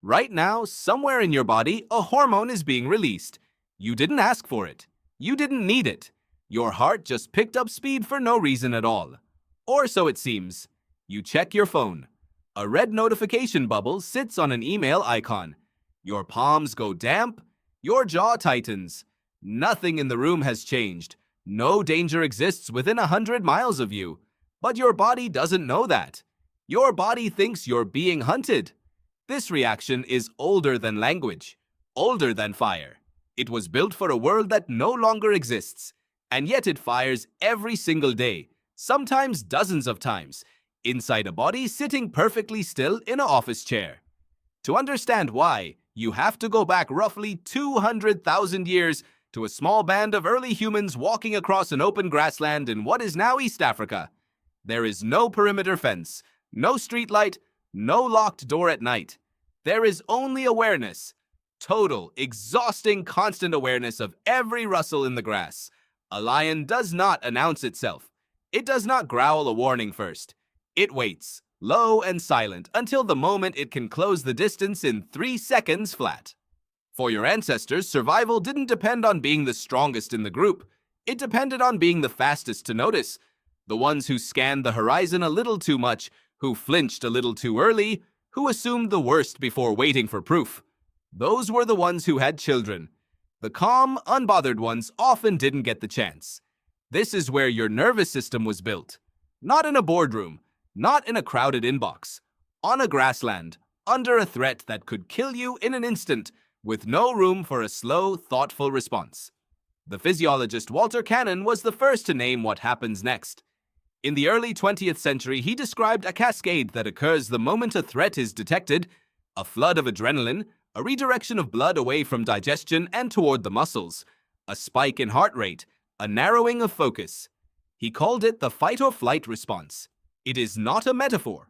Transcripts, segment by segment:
Right now, somewhere in your body, a hormone is being released. You didn't ask for it. You didn't need it. Your heart just picked up speed for no reason at all. Or so it seems. You check your phone. A red notification bubble sits on an email icon. Your palms go damp. Your jaw tightens. Nothing in the room has changed. No danger exists within 100 miles of you. But your body doesn't know that. Your body thinks you're being hunted. This reaction is older than language, older than fire. It was built for a world that no longer exists, and yet it fires every single day, sometimes dozens of times, inside a body sitting perfectly still in an office chair. To understand why, you have to go back roughly 200,000 years to a small band of early humans walking across an open grassland in what is now East Africa. There is no perimeter fence, no street light, no locked door at night. There is only awareness. Total, exhausting, constant awareness of every rustle in the grass. A lion does not announce itself. It does not growl a warning first. It waits, low and silent, until the moment it can close the distance in 3 seconds flat. For your ancestors, survival didn't depend on being the strongest in the group. It depended on being the fastest to notice. The ones who scanned the horizon a little too much, who flinched a little too early, who assumed the worst before waiting for proof. Those were the ones who had children. The calm, unbothered ones often didn't get the chance. This is where your nervous system was built. Not in a boardroom, not in a crowded inbox. On a grassland, under a threat that could kill you in an instant, with no room for a slow, thoughtful response. The physiologist Walter Cannon was the first to name what happens next. In the early 20th century, he described a cascade that occurs the moment a threat is detected: a flood of adrenaline, a redirection of blood away from digestion and toward the muscles, a spike in heart rate, a narrowing of focus. He called it the fight-or-flight response. It is not a metaphor.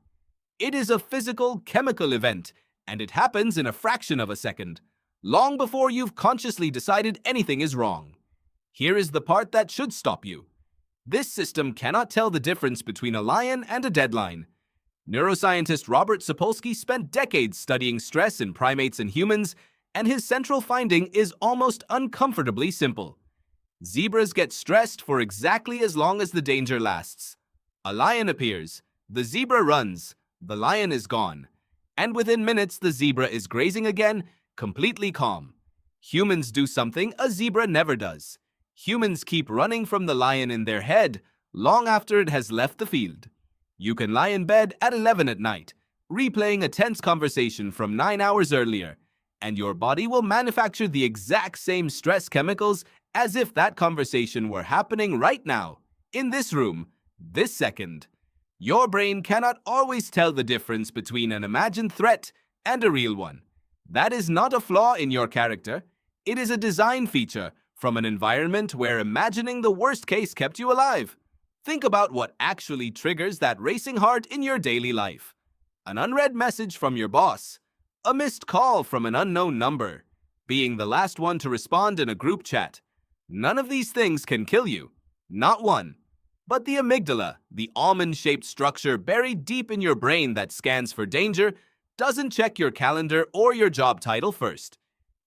It is a physical, chemical event, and it happens in a fraction of a second, long before you've consciously decided anything is wrong. Here is the part that should stop you. This system cannot tell the difference between a lion and a deadline. Neuroscientist Robert Sapolsky spent decades studying stress in primates and humans, and his central finding is almost uncomfortably simple. Zebras get stressed for exactly as long as the danger lasts. A lion appears, the zebra runs, the lion is gone, and within minutes the zebra is grazing again, completely calm. Humans do something a zebra never does. Humans keep running from the lion in their head long after it has left the field. You can lie in bed at 11 at night, replaying a tense conversation from 9 hours earlier, and your body will manufacture the exact same stress chemicals as if that conversation were happening right now, in this room, this second. Your brain cannot always tell the difference between an imagined threat and a real one. That is not a flaw in your character. It is a design feature from an environment where imagining the worst case kept you alive. Think about what actually triggers that racing heart in your daily life. An unread message from your boss, a missed call from an unknown number, being the last one to respond in a group chat. None of these things can kill you. Not one. But the amygdala, the almond-shaped structure buried deep in your brain that scans for danger, doesn't check your calendar or your job title first.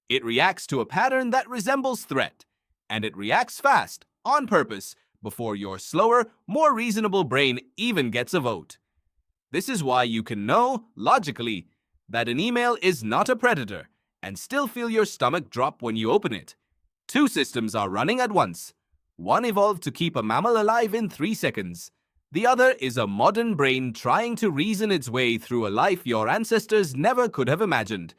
It reacts to a pattern that resembles threat, and it reacts fast, on purpose, before your slower, more reasonable brain even gets a vote. This is why you can know, logically, that an email is not a predator, and still feel your stomach drop when you open it. Two systems are running at once. One evolved to keep a mammal alive in 3 seconds. The other is a modern brain trying to reason its way through a life your ancestors never could have imagined.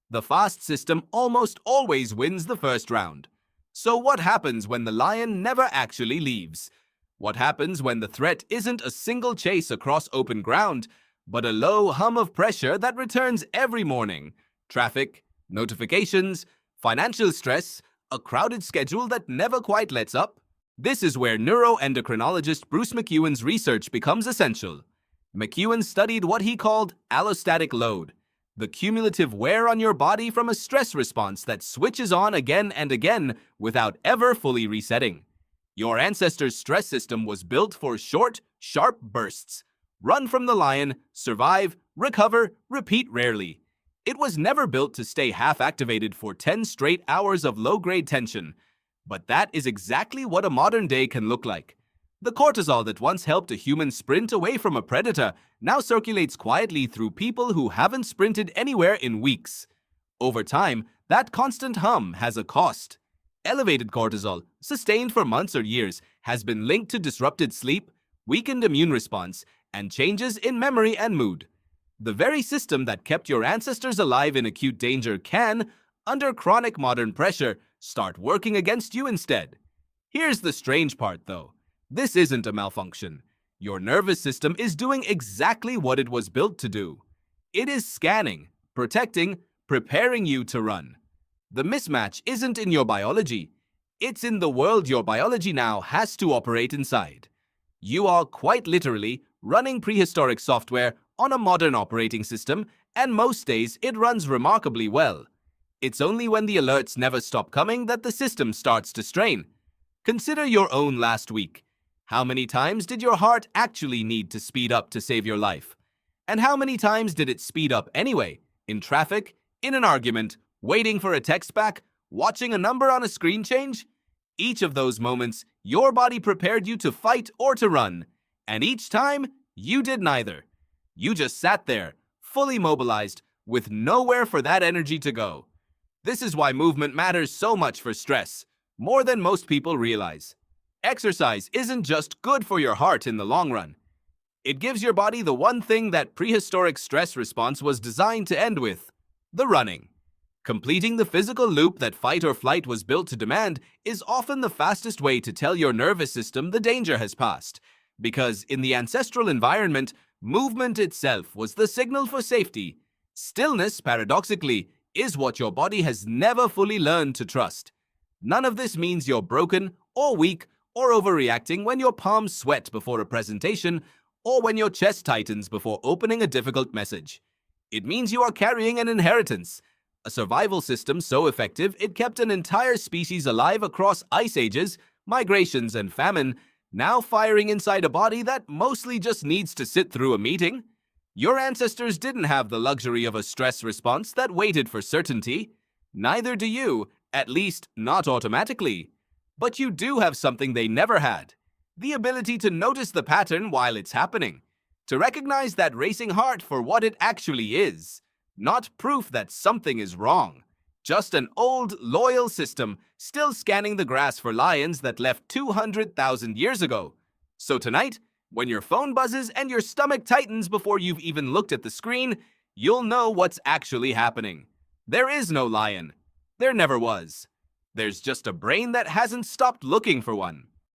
The fast system almost always wins the first round. So what happens when the lion never actually leaves? What happens when the threat isn't a single chase across open ground, but a low hum of pressure that returns every morning? Traffic, notifications, financial stress, a crowded schedule that never quite lets up? This is where neuroendocrinologist Bruce McEwen's research becomes essential. McEwen studied what he called allostatic load, the cumulative wear on your body from a stress response that switches on again and again without ever fully resetting. Your ancestors' stress system was built for short, sharp bursts. Run from the lion, survive, recover, repeat rarely. It was never built to stay half-activated for 10 straight hours of low-grade tension. But that is exactly what a modern day can look like. The cortisol that once helped a human sprint away from a predator now circulates quietly through people who haven't sprinted anywhere in weeks. Over time, that constant hum has a cost. Elevated cortisol, sustained for months or years, has been linked to disrupted sleep, weakened immune response, and changes in memory and mood. The very system that kept your ancestors alive in acute danger can, under chronic modern pressure, start working against you instead. Here's the strange part, though. This isn't a malfunction. Your nervous system is doing exactly what it was built to do. It is scanning, protecting, preparing you to run. The mismatch isn't in your biology. It's in the world your biology now has to operate inside. You are quite literally running prehistoric software on a modern operating system, and most days it runs remarkably well. It's only when the alerts never stop coming that the system starts to strain. Consider your own last week. How many times did your heart actually need to speed up to save your life? And how many times did it speed up anyway? In traffic, in an argument, waiting for a text back, watching a number on a screen change? Each of those moments, your body prepared you to fight or to run. And each time, you did neither. You just sat there, fully mobilized, with nowhere for that energy to go. This is why movement matters so much for stress, more than most people realize. Exercise isn't just good for your heart in the long run. It gives your body the one thing that prehistoric stress response was designed to end with: the running. Completing the physical loop that fight or flight was built to demand is often the fastest way to tell your nervous system the danger has passed, because in the ancestral environment, movement itself was the signal for safety. Stillness, paradoxically, is what your body has never fully learned to trust. None of this means you're broken or weak or overreacting when your palms sweat before a presentation or when your chest tightens before opening a difficult message. It means you are carrying an inheritance, a survival system so effective it kept an entire species alive across ice ages, migrations, and famine, now firing inside a body that mostly just needs to sit through a meeting. Your ancestors didn't have the luxury of a stress response that waited for certainty. Neither do you, at least not automatically. But you do have something they never had: the ability to notice the pattern while it's happening, to recognize that racing heart for what it actually is, not proof that something is wrong, just an old, loyal system still scanning the grass for lions that left 200,000 years ago. So tonight, when your phone buzzes and your stomach tightens before you've even looked at the screen, you'll know what's actually happening. There is no lion. There never was. There's just a brain that hasn't stopped looking for one.